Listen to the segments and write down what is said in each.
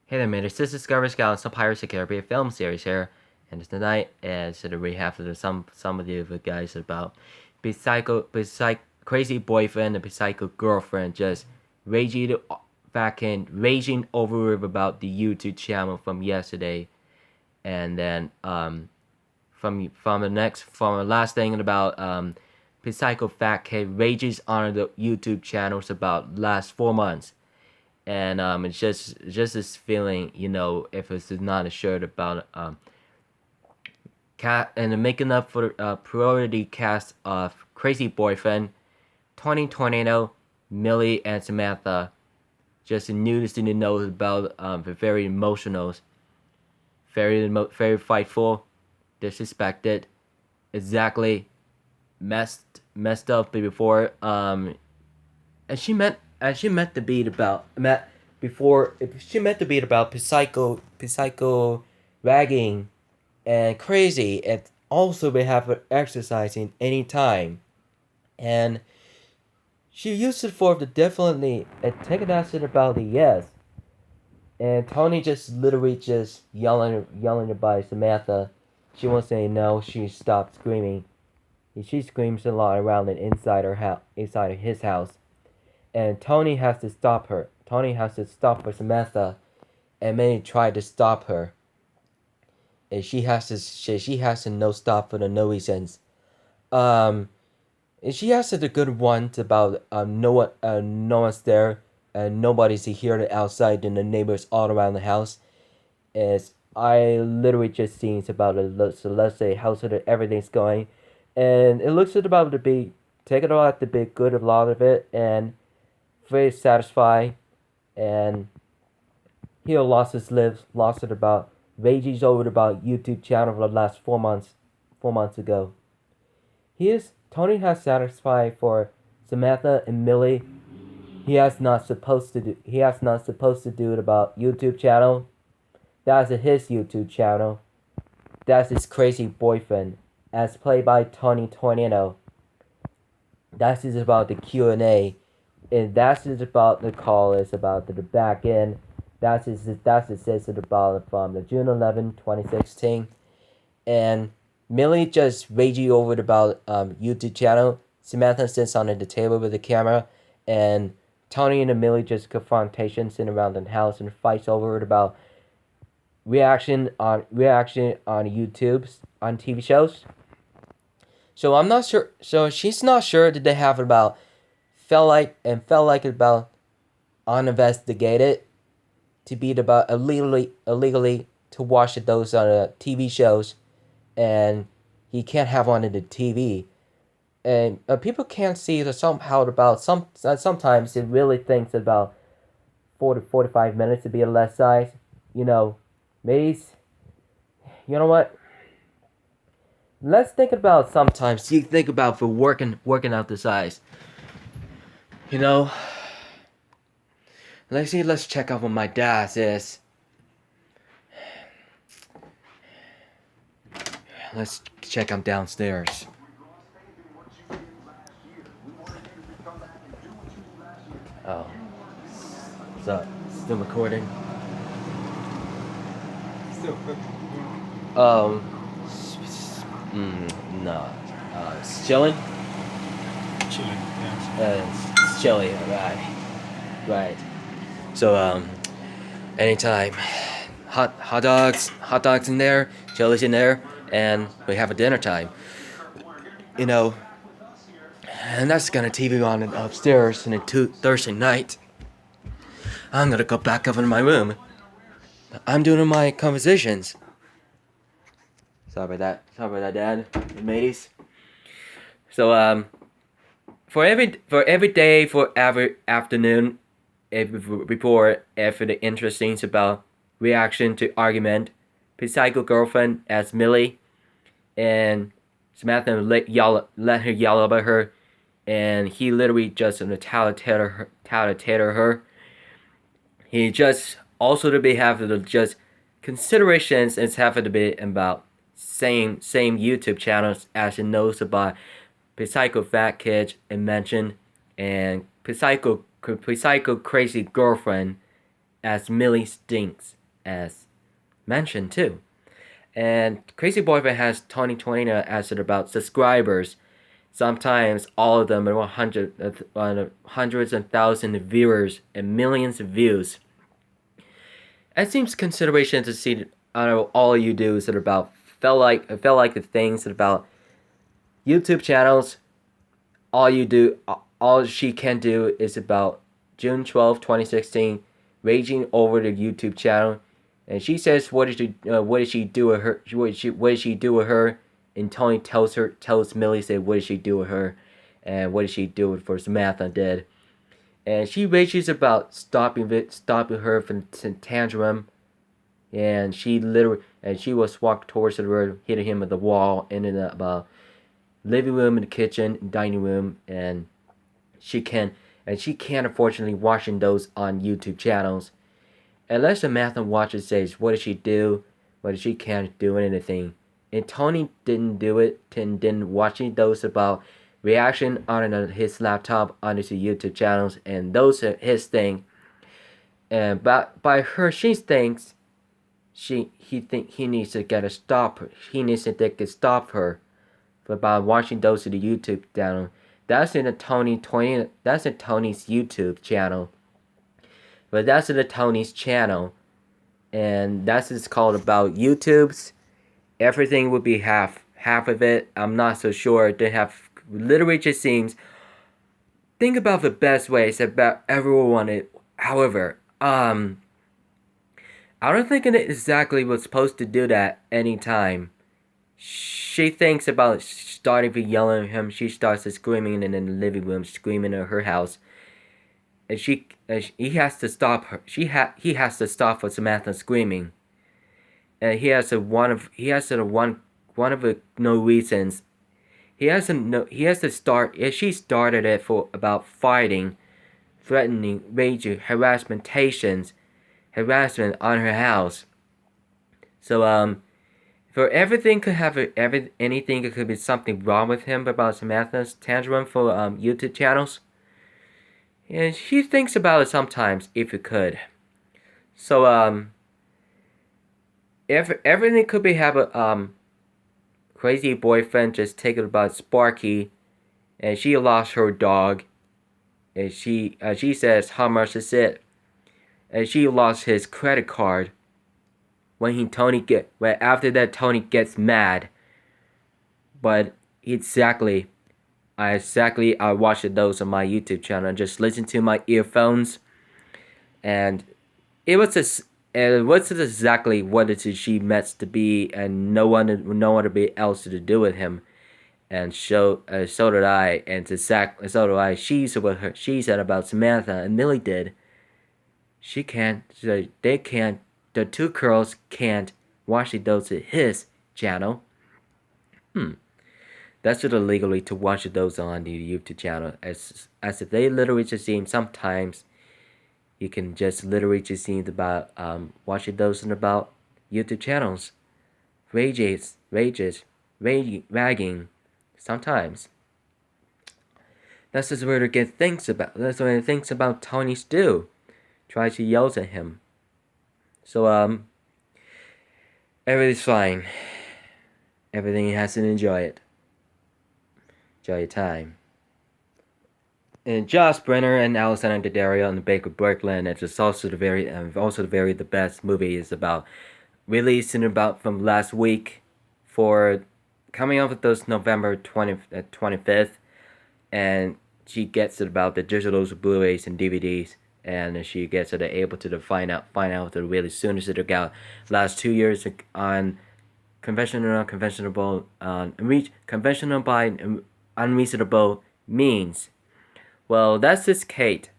Hey there, mates. This is Discovery Scout and some Pirates of the Caribbean film series here, and tonight, as we have some of the guys about crazy boyfriend and psycho girlfriend just raging raging over about the YouTube channel from yesterday, and then from the last thing about psycho fat kid rages on the YouTube channels about last 4 months. And it's just this feeling, if it's not assured about cat and making up for priority cast of Crazy Boyfriend, 2020, Millie and Samantha, just the newest to know about the very emotional, very fightful, disrespected, exactly messed up before and she meant to be about met before she meant to be about psycho ragging and crazy, and also we have her exercising anytime, and she used it for the definitely and take an acid about the yes, and Tony just literally just yelling by Samantha. She won't say no. She stopped screaming. She screams a lot around and inside her house, inside of his house, and Tony has to stop her. Tony has to stop for Samantha, and Minnie tried to stop her, and she has to no stop for the no reasons. Um, and she has the good ones about no one's there and nobody's here outside and the neighbors all around the house. Is I literally just seen about it. So let's say how sort of everything's going, and it looks about to be taking all at the big good of a lot of it and very satisfied, and he lost it about rages over about YouTube channel for the last 4 months, 4 months ago. Tony has satisfied for Samantha and Millie. He has not supposed to do it about YouTube channel. That's his YouTube channel. That's his crazy boyfriend, as played by Tony Tornado. That is about the Q&A, and that is about the call is about the back end. That's it says about from the June 11, 2016, and Millie just raging over about YouTube channel. Samantha sits on the table with the camera, and Tony and Millie just confrontation sitting around the house and fights over it about reaction on YouTube's on TV shows. So I'm not sure. So she's not sure that they have about felt like it about uninvestigated to be about illegally to watch those TV shows, and he can't have on the TV, and people can't see that somehow about sometimes it really thinks about 40 to 45 minutes to be a less size, you know, maybe you know what. Let's think about sometimes you think about for working out the size. You know, let's check out what my dad is. Let's check him downstairs. Oh, so still recording? Still, Um, no, it's chilling. chilling. Yeah. It's chilly, right. So anytime, hot dogs in there, chili's in there, and we have a dinner time. You know, and that's gonna TV on upstairs, and then Thursday night, I'm gonna go back up in my room. I'm doing my conversations. Sorry about that, Dad and mateys. So for every day, for every afternoon, every report, every the interesting about reaction to argument, psycho girlfriend as Millie, and Samantha let her yell about her, and he literally just tailor her. He just also to be having to just considerations and having to be about same YouTube channels as he knows about Psycho Fat Kid and mentioned, and Psycho Crazy Girlfriend as Milly stinks, as mentioned too. And Crazy Boyfriend has Tony 20 as it about subscribers. Sometimes all of them are hundreds and thousands of viewers and millions of views. It seems consideration to see all you do is about felt like the things that about YouTube channels. All she can do is about June 12th, 2016, raging over the YouTube channel, and she says, what did she do with her? What did she do with her? And Tony tells Milly, say, what did she do with her? And what did she do with for Samantha did? And she rages about stopping her from tantrum, and she was walked towards the road, hitting him with the wall, ended up living room, in the kitchen, dining room, and she can't unfortunately watching those on YouTube channels. Unless Samantha watches, says, what did she do? What did she can't do anything? And Tony didn't do it, and didn't watching those about reaction on his laptop on his YouTube channels, and those are his thing. And by her, she thinks he needs to get a stop. He needs to get a stop her about watching those of the YouTube channel. That's in the Tony 20. That's in Tony's YouTube channel. But that's in the Tony's channel, and that's it's called about YouTube's. Everything would be half of it. I'm not so sure. They have literally just seems. Think about the best ways about everyone. However, I don't think it exactly was supposed to do that anytime. She thinks about starting to yelling at him. She starts screaming in the living room, screaming at her house, and he has to stop her. He has to stop for Samantha screaming, and he has one of the no reasons. He has to start. She started it for about fighting, threatening, raging, harassment on her house. So for everything could have anything that could be something wrong with him about Samantha's tantrum for YouTube channels. And he thinks about it sometimes if it could. So if everything could be have a crazy boyfriend just take it about Sparky, and she lost her dog, and she says how much is it, and she lost his credit card. After that Tony gets mad. But I watched those on my YouTube channel and just listened to my earphones, and it was exactly what it is she meant to be, and no one else to do with him, and so did I, and so did I. She said about Samantha and Milly did. The two girls can't watch those at his channel. That's just illegally to watch those on the YouTube channel, as if they literally just seem sometimes. You can just literally just see about watching those in about YouTube channels, ragging, sometimes. That's just where to get things about. That's what thinks about Tony Stew. Try to yell at him. So everything's fine. Everything has to enjoy it. Enjoy your time. And Josh Brenner and Alexander Daddario and the Baker Brooklyn. It's also the best movie is about releasing about from last week for coming up with those November 25th, and she gets it about the digitals, Blu-rays, and DVDs, and she gets it able to find out the really soon as it got last 2 years on conventional by unreasonable means. Well, that's his Kate,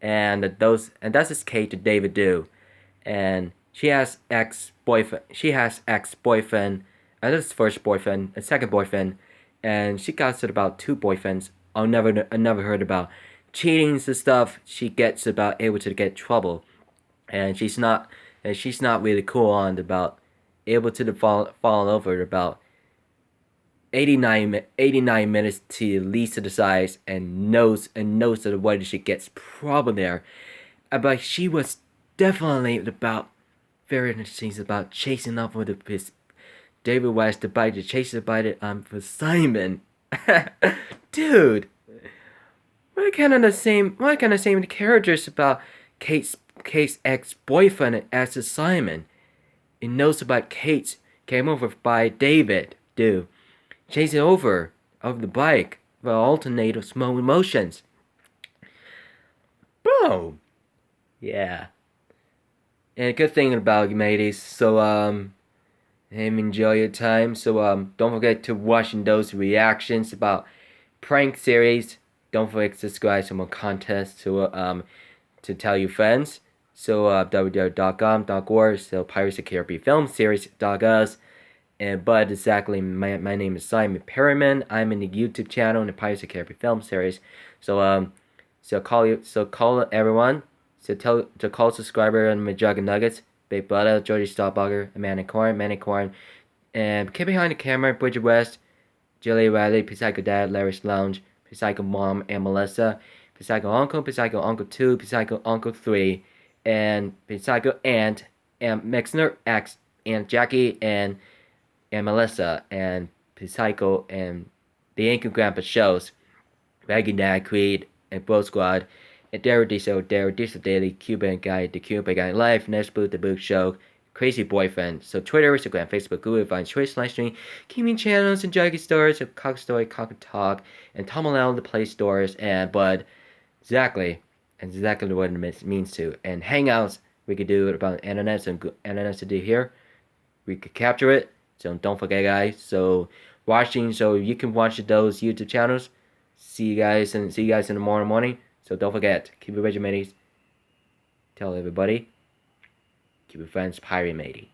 and that's his Kate to David Do, and she has ex-boyfriend. This is first boyfriend, a second boyfriend, and she got about two boyfriends. I never heard about cheating and stuff. She gets about able to get trouble, and she's not really cool on about able to fall over about 89 minutes to least to the size, and knows that what she gets problem there. But she was definitely about very interesting. It's about chasing off with his David West to bite the chase by it for Simon. Dude, what kind of same characters about Kate's ex-boyfriend as a Simon? It knows about Kate came over by David, dude. Chasing over the bike with alternate small emotions. Bro. Yeah. And a good thing about you, mateys. So enjoy your time. So don't forget to watching those reactions about prank series. Don't forget to subscribe to more contests to tell your friends. So www.com.org. So Pirates of the Caribbean Film Series.us. But exactly, my name is Simon Perryman. I'm in the YouTube channel in the Pirates of the Caribbean Film Series. So call everyone. So call subscriber and my Jug and Nuggets, Big Brother, Georgie Starbucker, Amanda Corn, and Kid Behind the Camera, Bridget West, Julie Riley, Psycho Dad, Larry's Lounge, Psycho Mom, and Melissa, Psycho Uncle 2, Psycho Uncle 3, and Psycho Aunt, and Mixner X, and Jackie, and Melissa, and Psycho, and the Yankee Grandpa shows, Maggie Dad, Creed, and Bro Squad, and Daryl Diesel Daily, Cuban Guy, The Cuban Guy Life, Next Boot, The Book Show, Crazy Boyfriend. So Twitter, Instagram, Facebook, Google, Vine, Twitch, Livestream, gaming channels, and Juggy Stores, and Cock Story, Cock and Talk, and Tom Allen, the Play Stores, and Bud. Exactly what it means to. And Hangouts, we could do it about internet, and internet to do here. We could capture it. So don't forget, guys. So you can watch those YouTube channels. See you guys in the morning. So don't forget, keep it regimented. Tell everybody, keep your friends pirate matey.